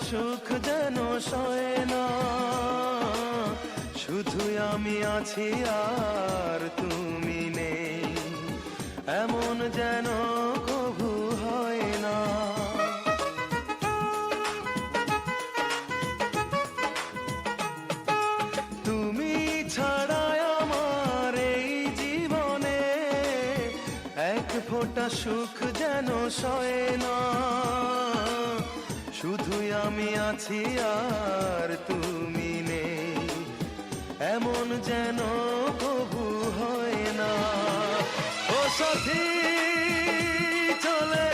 সুখ যেন সয় না, শুধু আমি আছি আর তুমি নেই, এমন যেন কভু হয় না। তুমি ছাড়া আমার এই জীবনে এক ফোঁটা সুখ যেন সয় না, শুধু আমি আছি আর তুমি নেই, এমন যেন কভু হয় না। ও সাথী চলে